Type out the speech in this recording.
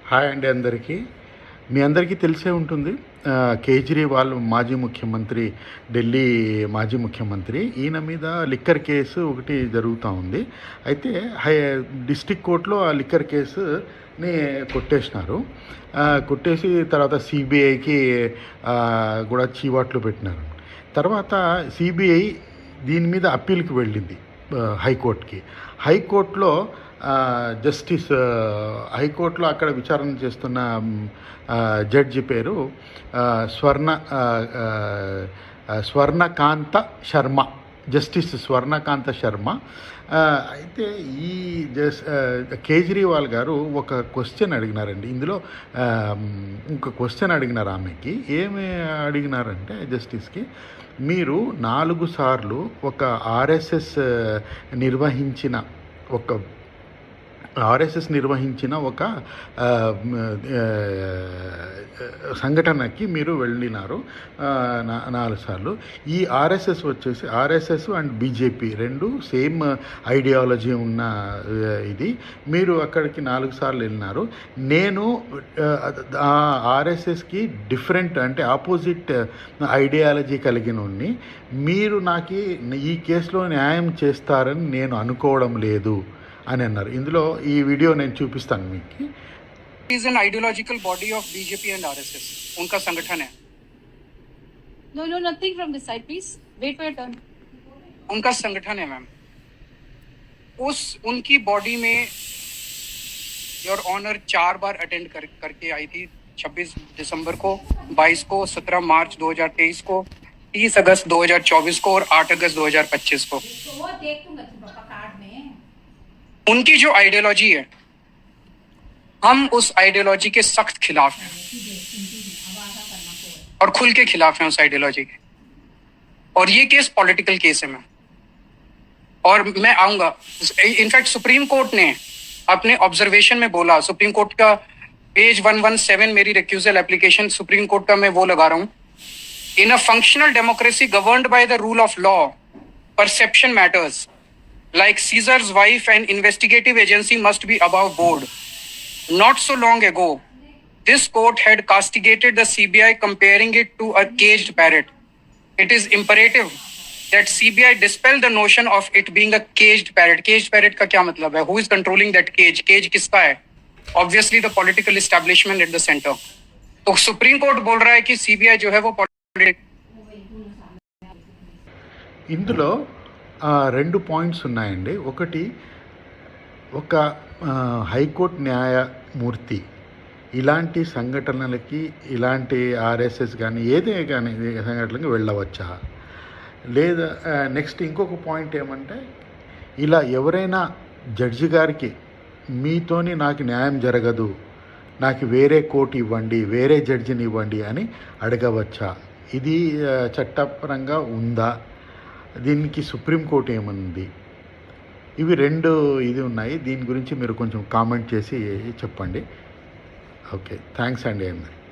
Hi అండి అందరికీ. మీ అందరికీ తెలిసే ఉంటుంది. కేజ్రీవాల్ మాజీ ముఖ్యమంత్రి, ఢిల్లీ మాజీ ముఖ్యమంత్రి. ఈయన మీద లిక్కర్ కేసు ఒకటి జరుగుతూ ఉంది. అయితే డిస్ట్రిక్ట్ కోర్టులో ఆ లిక్కర్ కేసుని కొట్టేసినారు. కొట్టేసి తర్వాత సిబిఐకి కూడా చీవాట్లు పెట్టినారు. తర్వాత సిబిఐ దీని మీద అప్పీల్కి వెళ్ళింది హైకోర్టుకి. హైకోర్టులో జస్టిస్ హైకోర్టులో అక్కడ విచారణ చేస్తున్న జడ్జి పేరు స్వర్ణకాంత శర్మ, జస్టిస్ స్వర్ణకాంత శర్మ. అయితే ఈ కేజ్రీవాల్ గారు ఒక క్వశ్చన్ అడిగినారండి. ఇందులో ఇంకొక క్వశ్చన్ అడిగినారు ఆమెకి. ఏమి అడిగినారంటే జస్టిస్కి, మీరు 4 సార్లు ఒక ఆర్ఎస్ఎస్ నిర్వహించిన ఒక సంఘటనకి మీరు వెళ్ళినారు 4 సార్లు. ఈ ఆర్ఎస్ఎస్ వచ్చేసి ఆర్ఎస్ఎస్ అండ్ బీజేపీ రెండు సేమ్ ఐడియాలజీ ఉన్న ఇది. మీరు అక్కడికి 4 సార్లు వెళ్ళినారు. నేను ఆర్ఎస్ఎస్కి డిఫరెంట్ అంటే ఆపోజిట్ ఐడియాలజీ కలిగిన ఉన్ని. మీరు నాకు ఈ కేసులో న్యాయం చేస్తారని నేను అనుకోవడం లేదు అని అన్నారు. ఇందులో ఈ వీడియో నేను చూపిస్తాను మీకు. is an ideological body of BJP and RSS. उनका संगठन है. No, nothing from this side, please. Wait for your turn. उनका संगठन है मैम. उनकी बॉडी में योर ऑनर 4 बार अटेंड करके आई थी. 26 दिसंबर को, 22 को, 17 मार्च 2023 को, 30 अगस्त 2024 को और 8 अगस्त 2025 को. उनकी जो आइडियोलॉजी है, हम उस आइडियोलॉजी के सख्त खिलाफ हैं और खुल के खिलाफ हैं उस आइडियोलॉजी के. और ये केस पॉलिटिकल केस है मैम. और मैं आऊंगा. इनफैक्ट सुप्रीम कोर्ट ने अपने ऑब्जर्वेशन में बोला, सुप्रीम कोर्ट का पेज 117 मेरी रिक्यूजल एप्लीकेशन सुप्रीम कोर्ट का मैं वो लगा रहा हूं. In a functional democracy governed by the rule of law, perception matters. Like Caesar's wife, an investigative agency must be above board. Not so long ago, this court had castigated the CBI, comparing it to a caged parrot. It is imperative that CBI dispel the notion of it being a caged parrot. Caged parrot का क्या मतलब है? Who is controlling that cage? Cage किसका है? Obviously the political establishment at the center. तो supreme court बोल रहा है कि CBI जो है वो ఇందులో 2 పాయింట్స్ ఉన్నాయండి. ఒకటి, ఒక హైకోర్టు న్యాయమూర్తి ఇలాంటి సంఘటనలకి, ఇలాంటి ఆర్ఎస్ఎస్ కానీ ఏదే కానీ సంఘటనలకి వెళ్ళవచ్చా లేదా? నెక్స్ట్ ఇంకొక పాయింట్ ఏమంటే, ఇలా ఎవరైనా జడ్జి గారికి మీతోని నాకు న్యాయం జరగదు, నాకు వేరే కోర్టు ఇవ్వండి, వేరే జడ్జిని ఇవ్వండి అని అడగవచ్చా? ఇది చట్టపరంగా ఉందా? దీనికి సుప్రీంకోర్టు ఏమన్నది? ఇవి 2 ఇది ఉన్నాయి. దీని గురించి మీరు కొంచెం కామెంట్ చేసి చెప్పండి. ఓకే, థ్యాంక్స్ అండి అందరికి.